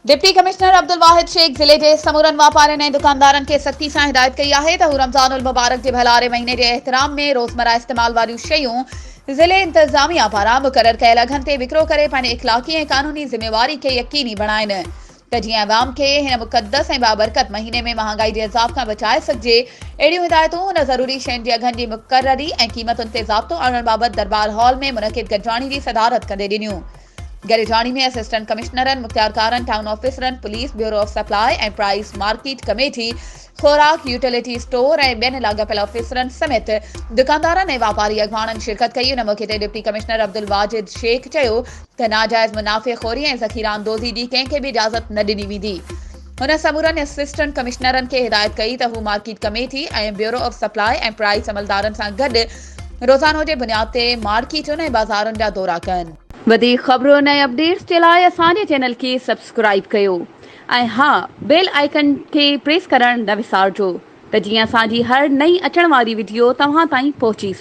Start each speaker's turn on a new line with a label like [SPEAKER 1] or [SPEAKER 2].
[SPEAKER 1] Deputy commissioner Abdul वाहिद शेख ज़िले के समूरन वापारियुनि ऐं दुकानदारनि खे सख़्ती सां हिदायत कई आहे त हू रमज़ानुल मुबारक जे भलारे महीने जे एहतराम में रोज़मर्रा इस्तेमाल वारियूं शयूं ज़िले इंतज़ामिया पारां मुक़रर कयल अघनि ते विकिरो करे पंहिंजे इख़लाक़ी ऐं क़ानूनी ज़िम्मेवारी खे यक़ीनी बणाइनि त जीअं अवाम खे हिन मुक़दस ऐं बाबरकत महीने में महांगाई जे अज़ाब खां बचाए सघिजे। अहिड़ियूं हिदायतूं हुन ज़रूरी शयुनि जे अघनि जी मुक़ररी ऐं क़ीमतुनि ते ज़ाब्तो आणण बाबति दरबार हॉल में मुनक़िद गॾिजाणी जी सदारत कंदे ॾिनियूं। गॾिजाणी में असिस्टेंट कमिश्नरनि, मुख़्तियारकारनि, टाउन ऑफिसरनि, पुलिस, ब्यूरो ऑफ सप्लाई ऐं प्राइस मार्केट कमेटी, ख़ोराक, यूटिलिटी स्टोर ऐं ॿियनि लाॻापियल ऑफिसरनि समेत दुकानदारनि ऐं वापारी अॻवाननि शिरकत कई। उन मौक़े ते डिप्टी कमिश्नर अब्दुल वाजिद शेख चयो त नाजाइज़ मुनाफ़ेख़ोरी ऐं ज़ख़ीरा अंदोज़ी जी कंहिंखे बि इजाज़त न ॾिनी वेंदी। हुन समूरनि असिस्टेंट कमिश्नरनि खे हिदायत कई त हू मार्केट कमेटी ऐं ब्यूरो ऑफ सप्लाई ऐं प्राइस अमलदारनि सां गॾु रोज़ानो जे बुनियाद ते मार्केटुनि ऐं बाज़ारुनि जा दौरा कनि। वधीक ख़बरुनि ऐं अपडेट्स जे लाइ असांजे चैनल खे सब्सक्राइब कयो ऐं हा, बेल आइकन खे प्रेस करणु न विसारिजो त जीअं असांजी हर नई अचण वारी वीडियो तव्हां ताईं पहुची सघे।